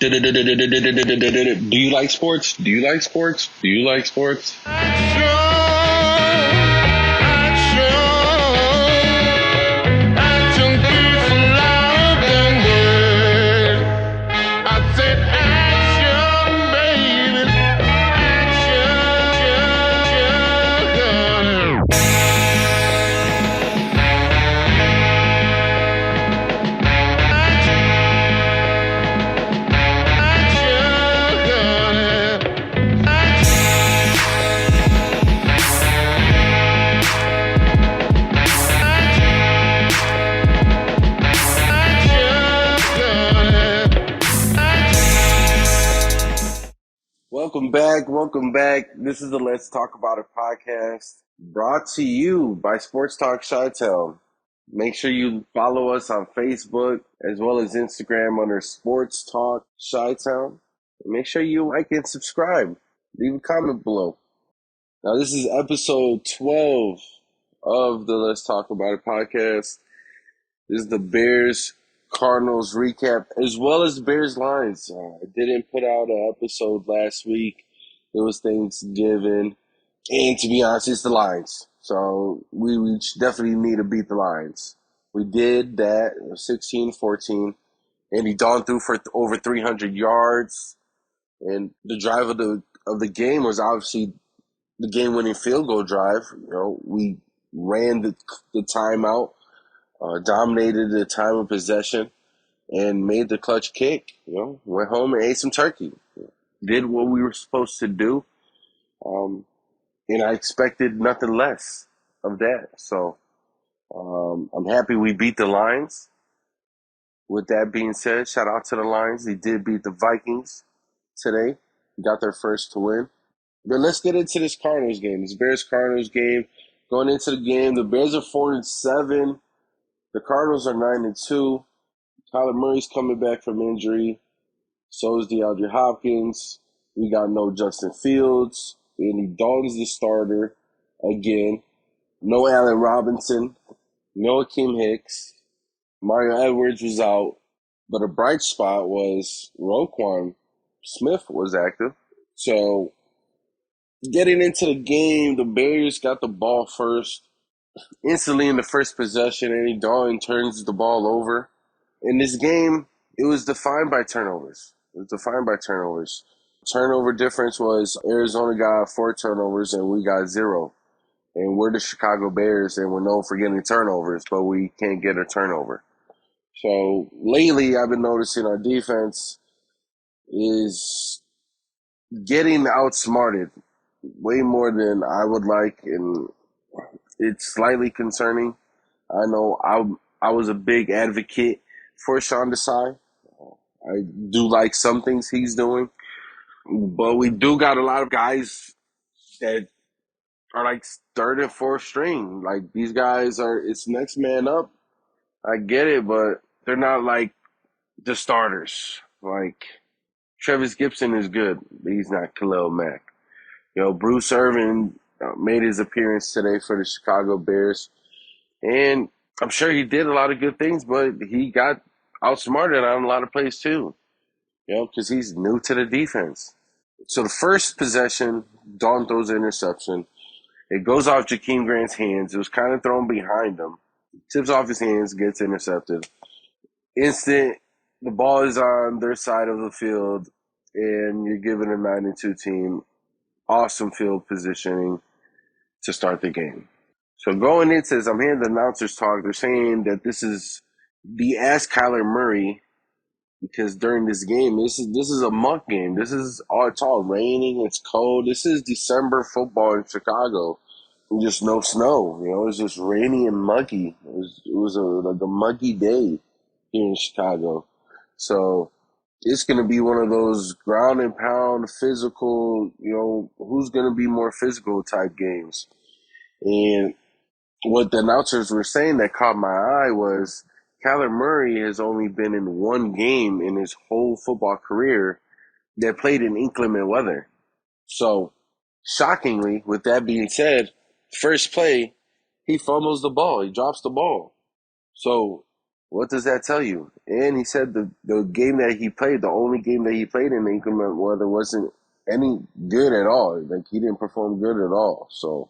Do you like sports? Do you like sports? Do you like sports? Welcome back. This is the Let's Talk About It podcast, brought to you by Sports Talk Chi-Town. Make sure you follow us on Facebook as well as Instagram under Sports Talk Chi-Town. Make sure you like and subscribe. Leave a comment below. Now, this is episode 12 of the Let's Talk About It podcast. This is the Bears Cardinals recap, as well as Bears lines. I didn't put out an episode last week. It was Thanksgiving. And to be honest, it's the Lions. So we definitely need to beat the Lions. We did that, 16-14. And he dawned through for over 300 yards. And the drive of the game was obviously the game-winning field goal drive. You know, we ran the timeout. Dominated the time of possession and made the clutch kick. You know, went home and ate some turkey. Did what we were supposed to do, and I expected nothing less of that. So I'm happy we beat the Lions. With that being said, shout out to the Lions. They did beat the Vikings today. Got their first win. But let's get into this Cardinals game. This Bears-Cardinals game. Going into the game, the Bears are 4-7. The Cardinals are 9-2. Kyler Murray's coming back from injury. So is DeAndre Hopkins. We got no Justin Fields. Andy Dalton's the starter again. No Allen Robinson. No Akeem Hicks. Mario Edwards was out. But a bright spot was Roquan Smith was active. So getting into the game, the Bears got the ball first. Instantly in the first possession, Andy Dalton turns the ball over. In this game, it was defined by turnovers. Turnover difference was Arizona got 4 turnovers and we got 0. And we're the Chicago Bears and we're known for getting turnovers, but we can't get a turnover. So lately, I've been noticing our defense is getting outsmarted way more than I would like, and it's slightly concerning. I know I was a big advocate for Sean Desai. I do like some things he's doing, but we do got a lot of guys that are like third and fourth string. Like these guys it's next man up. I get it, but they're not like the starters. Like Travis Gibson is good, but he's not Khalil Mack. You know, Bruce Irvin made his appearance today for the Chicago Bears. And I'm sure he did a lot of good things, but he got outsmarted on a lot of plays too. You know, because he's new to the defense. So the first possession, Dalton throws an interception. It goes off Jakeem Grant's hands. It was kind of thrown behind him. Tips off his hands, gets intercepted. Instant, the ball is on their side of the field, and you're giving a 9-2 team awesome field positioning to start the game. So going into this, I'm hearing the announcers talk. They're saying that this is the Ask Kyler Murray, because during this game, this is a muck game. This is it's all raining. It's cold. This is December football in Chicago. Just no snow. You know, it was just rainy and muggy. It was like a muggy day here in Chicago. So it's going to be one of those ground and pound physical, you know, who's going to be more physical type games. And what the announcers were saying that caught my eye was Kyler Murray has only been in one game in his whole football career that played in inclement weather. So, shockingly, with that being said, first play, he fumbles the ball. He drops the ball. So, What does that tell you? And he said the game that he played, the only game that he played in the inclement weather wasn't any good at all. Like he didn't perform good at all. So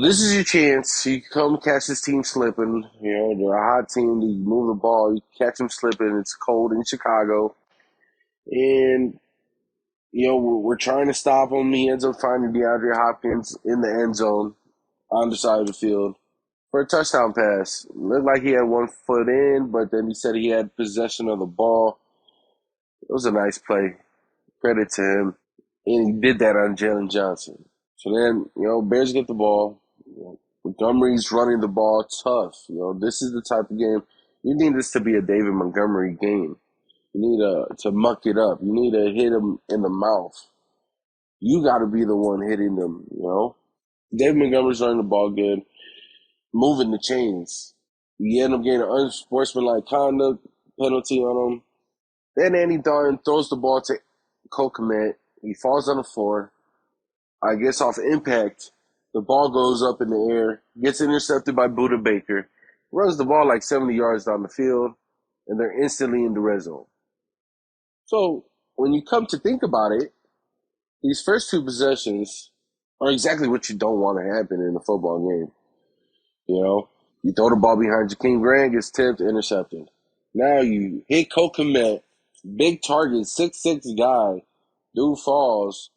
this is your chance. You come catch this team slipping. You know, they're a hot team. You move the ball. You catch them slipping. It's cold in Chicago. And, you know, we're trying to stop him. He ends up finding DeAndre Hopkins in the end zone on the side of the field for a touchdown pass. Looked like he had 1 foot in, but then he said he had possession of the ball. It was a nice play. Credit to him. And he did that on Jalen Johnson. So then, you know, Bears get the ball. You know, Montgomery's running the ball tough. You know, this is the type of game you need this to be a David Montgomery game. You need to muck it up. You need to hit him in the mouth. You got to be the one hitting them. You know, David Montgomery's running the ball good, moving the chains. You end up getting an unsportsmanlike conduct penalty on him. Then Andy Dalton throws the ball to Cole Kmet. He falls on the floor. I guess off impact, the ball goes up in the air, gets intercepted by Buda Baker, runs the ball like 70 yards down the field, and they're instantly in the red zone. So when you come to think about it, these first two possessions are exactly what you don't want to happen in a football game. You know, you throw the ball behind Jakeem Grant, gets tipped, intercepted. Now you hit Cole Kmet, big target, 6'6" guy, dude falls,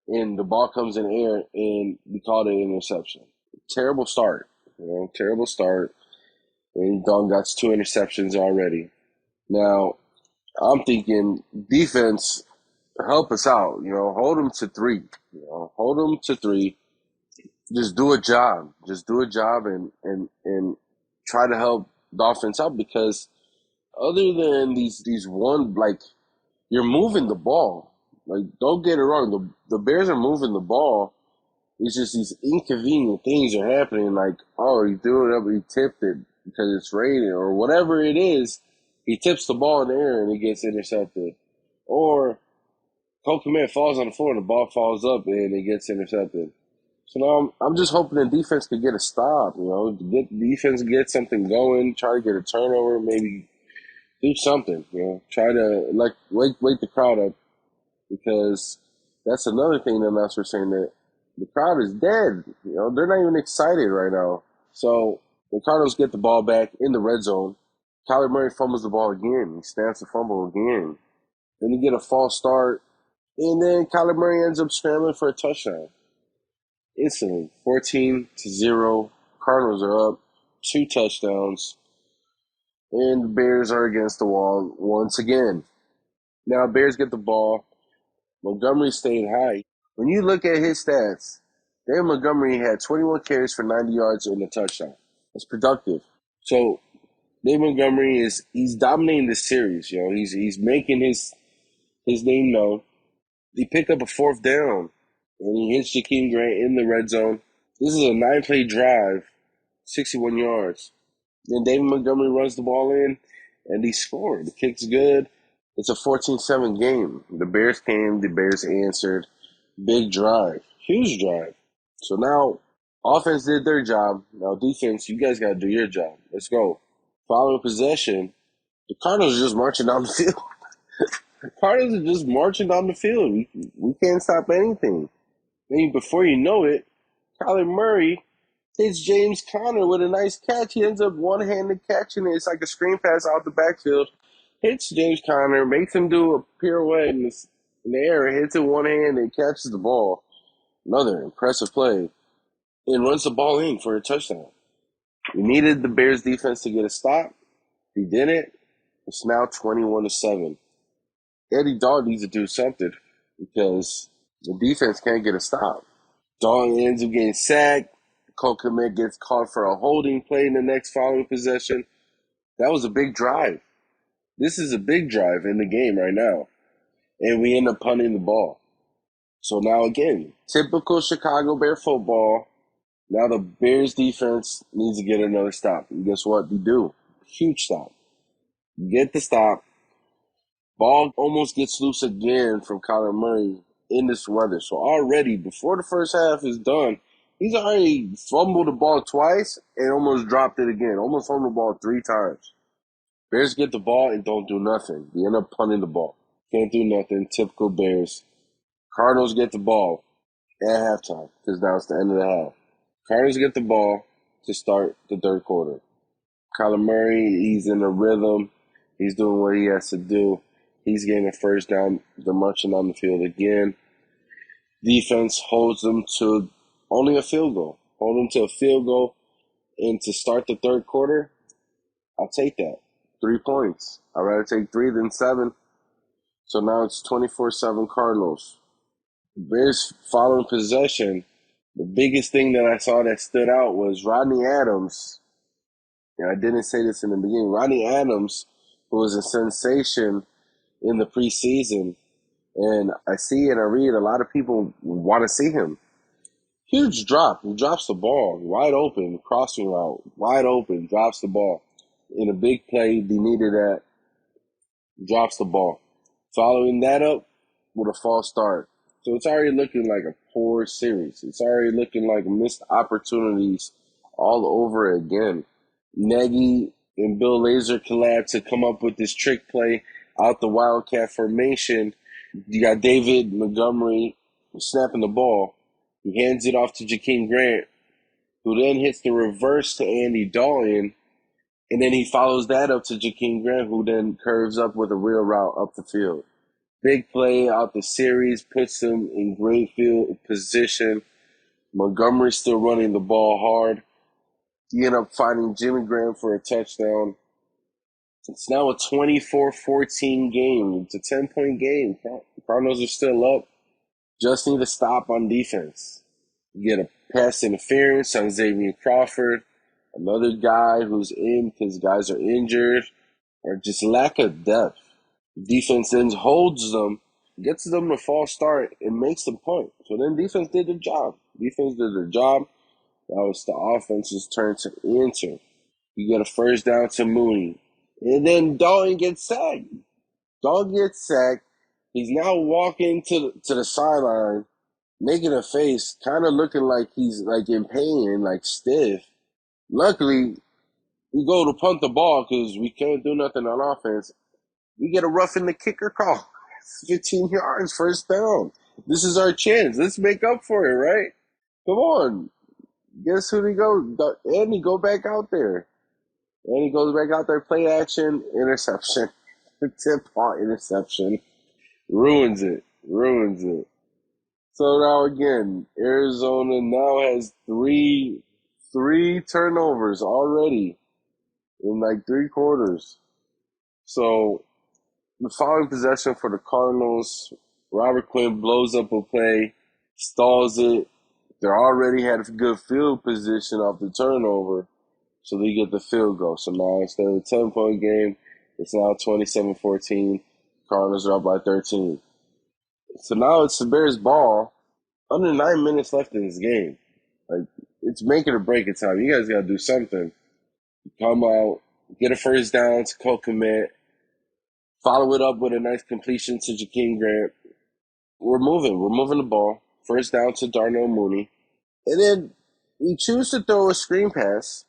and the ball comes in the air, and we called it an interception. Terrible start. You know, terrible start. And Don got 2 interceptions already. Now, I'm thinking defense, help us out. You know, hold them to 3. You know, hold them to 3. Just do a job. Just do a job and try to help the offense out because other than these one, like, you're moving the ball. Like, don't get it wrong. The Bears are moving the ball. It's just these inconvenient things are happening. Like, oh, he threw it up, he tipped it because it's raining, or whatever it is. He tips the ball in the air and it gets intercepted. Or Cole Kmet falls on the floor and the ball falls up and it gets intercepted. So now I'm just hoping the defense could get a stop. You know, get the defense get something going, try to get a turnover, maybe do something. You know, try to like wake the crowd up. Because that's another thing the announcers were saying that the crowd is dead. You know, they're not even excited right now. So the Cardinals get the ball back in the red zone. Kyler Murray fumbles the ball again. He snaps the fumble again. Then you get a false start. And then Kyler Murray ends up scrambling for a touchdown. Instantly. 14-0. Cardinals are up. 2 touchdowns. And the Bears are against the wall once again. Now Bears get the ball. Montgomery stayed high. When you look at his stats, David Montgomery had 21 carries for 90 yards and a touchdown. That's productive. So David Montgomery he's dominating this series. You know, he's making his name known. He picked up a 4th down and he hits Jakeem Grant in the red zone. This is a 9-play drive, 61 yards. Then David Montgomery runs the ball in and he scored. The kick's good. It's a 14-7 game. The Bears came, the Bears answered. Big drive. Huge drive. So now, offense did their job. Now, defense, you guys got to do your job. Let's go. Following possession, the Cardinals are just marching down the field. The Cardinals are just marching down the field. We can't stop anything. Then before you know it, Kyler Murray hits James Conner with a nice catch. He ends up one-handed catching it. It's like a screen pass out the backfield. Hits James Conner, makes him do a pirouette in the air, hits it one hand and catches the ball. Another impressive play. And runs the ball in for a touchdown. We needed the Bears defense to get a stop. He did it. It's now 21-7. Eddie Dalton needs to do something because the defense can't get a stop. Dalton ends up getting sacked. Cole Kmet gets caught for a holding play in the next following possession. That was a big drive. This is a big drive in the game right now. And we end up punting the ball. So now again, typical Chicago Bear football. Now the Bears defense needs to get another stop. And guess what? They do. Huge stop. Get the stop. Ball almost gets loose again from Kyler Murray in this weather. So already, before the first half is done, he's already fumbled the ball twice and almost dropped it again. Almost fumbled the ball 3 times. Bears get the ball and don't do nothing. They end up punting the ball. Can't do nothing. Typical Bears. Cardinals get the ball at halftime because now it's the end of the half. Cardinals get the ball to start the third quarter. Kyler Murray, he's in a rhythm. He's doing what he has to do. He's getting a first down. They're marching on the field again. Defense holds them to only a field goal. Hold them to a field goal. And to start the third quarter, I'll take that. 3 points. I'd rather take 3 than 7. So now it's 24-7 Cardinals. Bears following possession. The biggest thing that I saw that stood out was Rodney Adams. And I didn't say this in the beginning. Rodney Adams, who was a sensation in the preseason, and I see and I read a lot of people want to see him. Huge drop. He drops the ball. Wide open. Crossing route. Wide open. Drops the ball. In a big play, they needed that. Drops the ball. Following that up with a false start. So it's already looking like a poor series. It's already looking like missed opportunities all over again. Nagy and Bill Lazor collab to come up with this trick play out the Wildcat formation. You got David Montgomery snapping the ball. He hands it off to Jakeem Grant, who then hits the reverse to Andy Dalton, and then he follows that up to Jakeem Grant, who then curves up with a real route up the field. Big play out the series, puts them in great field position. Montgomery's still running the ball hard. You end up finding Jimmy Graham for a touchdown. It's now a 24-14 game. It's a 10-point game. Cardinals are still up. Just need to stop on defense. You get a pass interference on Xavier Crawford. Another guy who's in because guys are injured. Or just lack of depth. Defense then holds them, gets them to false start, and makes the point. So then defense did their job. Defense did their job. That was the offense's turn to enter. You get a first down to Mooney. And then Dalton gets sacked. Dalton gets sacked. He's now walking to the sideline, making a face, kind of looking like he's like in pain, like stiff. Luckily, we go to punt the ball because we can't do nothing on offense. We get a roughing the kicker call. 15 yards, first down. This is our chance. Let's make up for it, right? Come on. Guess who they go? Andy, go back out there. Andy goes back out there, play action, interception. Tip-off interception. Ruins it. Ruins it. So now again, Arizona now has three turnovers already in like 3 quarters. So the following possession for the Cardinals, Robert Quinn blows up a play, stalls it. They already had a good field position off the turnover, so they get the field goal. So now instead of a 10-point game, it's now 27-14. Cardinals are up by 13. So now it's the Bears' ball. Under 9 minutes left in this game. Like, it's make it or break it time. You guys got to do something. Come out, get a first down to Cole Kmet, follow it up with a nice completion to Jakeem Grant. We're moving. We're moving the ball. First down to Darnell Mooney. And then he chooses to throw a screen pass.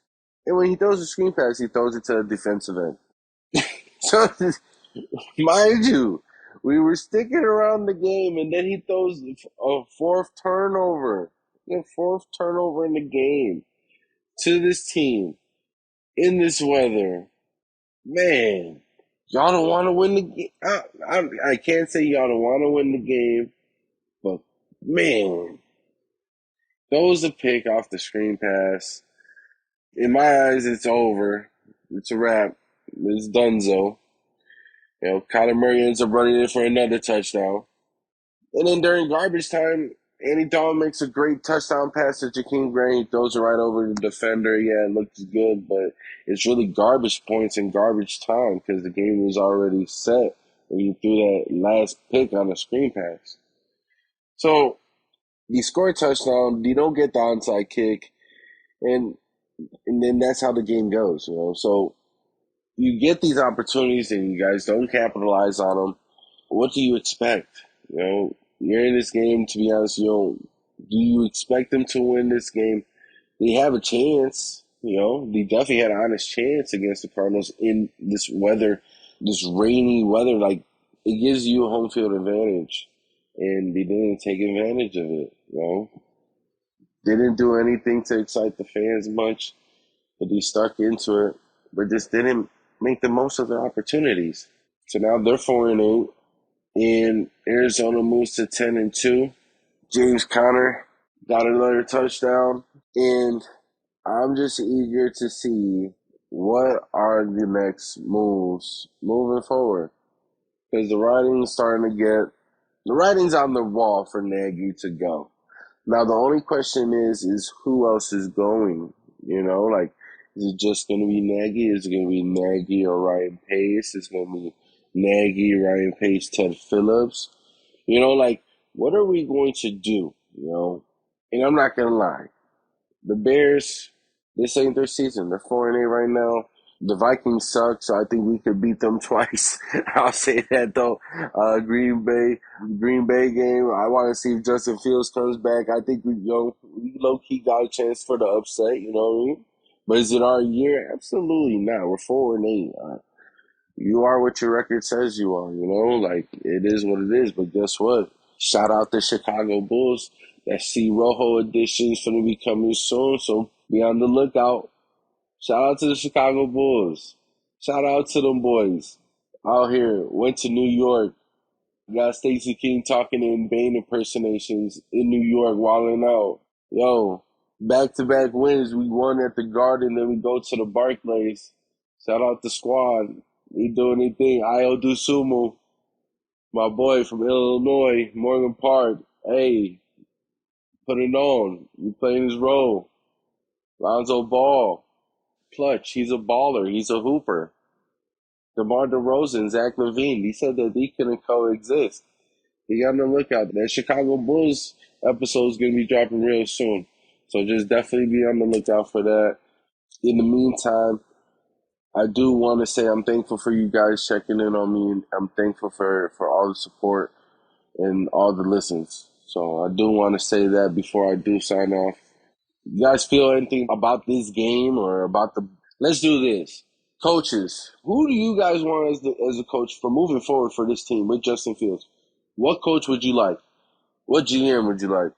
And when he throws a screen pass, he throws it to a defensive end. So, mind you, we were sticking around the game, and then he throws a 4th turnover. The 4th turnover in the game to this team in this weather. Man, y'all don't want to win the game. I can't say y'all don't want to win the game, but man, throws a pick off the screen pass. In my eyes, it's over. It's a wrap. It's donezo. You know, Kyler Murray ends up running in for another touchdown. And then during garbage time, Andy Dalton makes a great touchdown pass to Jakeem Grant. He throws it right over the defender. Yeah, it looks good, but it's really garbage points in garbage time because the game was already set when you threw that last pick on the screen pass. So you score a touchdown, you don't get the onside kick, and then that's how the game goes, you know. So you get these opportunities and you guys don't capitalize on them. What do you expect? You know, you're in this game, to be honest, do you expect them to win this game? They have a chance. They definitely had an honest chance against the Cardinals in this weather, this rainy weather. Like, it gives you a home field advantage, and they didn't take advantage of it. Didn't do anything to excite the fans much, but they stuck into it, but just didn't make the most of their opportunities. So now they're 4-8, and Arizona moves to 10-2. James Conner got another touchdown, and I'm just eager to see what are the next moves moving forward, because the writing's on the wall for Nagy to go. Now the only question is who else is going? Like, is it just going to be Nagy? Is it going to be Nagy or Ryan Pace? Is it going to be Nagy, Ryan Pace, Ted Phillips? Like, what are we going to do? And I'm not going to lie. The Bears, this ain't their season. They're 4-8 right now. The Vikings suck, so I think we could beat them twice. I'll say that though. Green Bay game. I want to see if Justin Fields comes back. I think we low key got a chance for the upset. You know what I mean? But is it our year? Absolutely not. We're 4-8. You are what your record says you are. Like, it is what it is. But guess what? Shout out the Chicago Bulls. That C Rojo edition is going to be coming soon, so be on the lookout. Shout out to the Chicago Bulls. Shout out to them boys out here. Went to New York. Got Stacey King talking in Bane impersonations in New York, wilding out. Yo, back-to-back wins. We won at the Garden, then we go to the Barclays. Shout out the squad. We doing anything. Io Dusumu, my boy from Illinois, Morgan Park. Hey, put it on. You playing his role. Lonzo Ball. Clutch. He's a baller. He's a hooper. DeMar DeRozan, Zach LaVine. He said that they couldn't coexist. You got on the lookout. That Chicago Bulls episode is going to be dropping real soon. So just definitely be on the lookout for that. In the meantime, I do want to say I'm thankful for you guys checking in on me. And I'm thankful for all the support and all the listens. So I do want to say that before I do sign off. You guys feel anything about this game or about the... Let's do this. Coaches, who do you guys want as a coach for moving forward for this team with Justin Fields? What coach would you like? What GM would you like?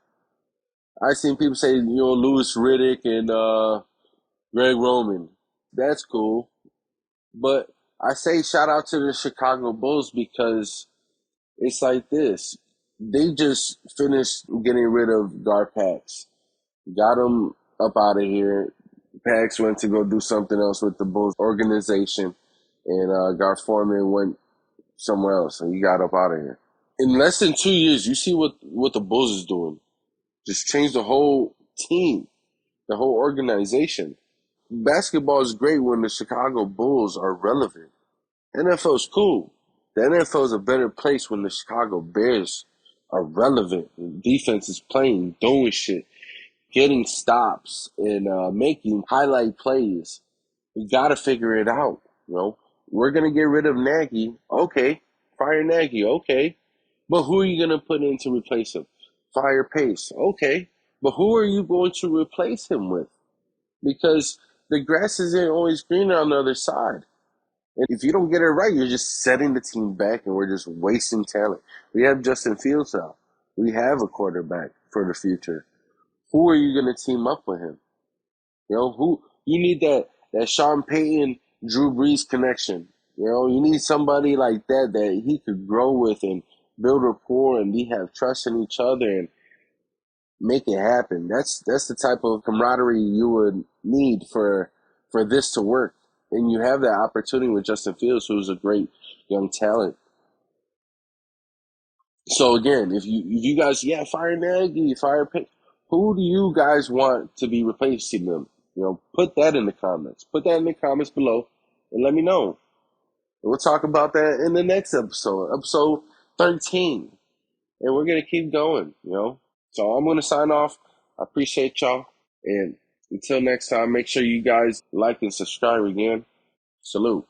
I've seen people say, Louis Riddick and Greg Roman. That's cool. But I say shout out to the Chicago Bulls because it's like this. They just finished getting rid of Garpax. Got him up out of here. Pax went to go do something else with the Bulls organization, and Gar Forman went somewhere else, and he got up out of here. In less than 2 years, you see what the Bulls is doing. Just changed the whole team, the whole organization. Basketball is great when the Chicago Bulls are relevant. NFL is cool. The NFL is a better place when the Chicago Bears are relevant. The defense is playing, doing shit, getting stops, and making highlight plays. We got to figure it out. We're going to get rid of Nagy. Okay. Fire Nagy. Okay. But who are you going to put in to replace him? Fire Pace. Okay. But who are you going to replace him with? Because the grass isn't always greener on the other side. And if you don't get it right, you're just setting the team back and we're just wasting talent. We have Justin Fields now. We have a quarterback for the future. Who are you going to team up with him? Who you need that Sean Payton, Drew Brees connection. You need somebody like that he could grow with and build rapport and have trust in each other and make it happen. That's the type of camaraderie you would need for this to work. And you have that opportunity with Justin Fields, who's a great young talent. So again, if you guys, fire Nagy, fire Payton. Who do you guys want to be replacing them? Put that in the comments. Put that in the comments below and let me know. And we'll talk about that in the next episode, episode 13. And we're going to keep going, So I'm going to sign off. I appreciate y'all. And until next time, make sure you guys like and subscribe again. Salute.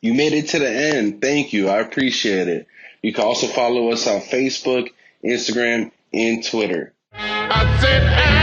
You made it it to the end. Thank you. I appreciate it. You can also follow us on Facebook, Instagram, and Twitter. I said,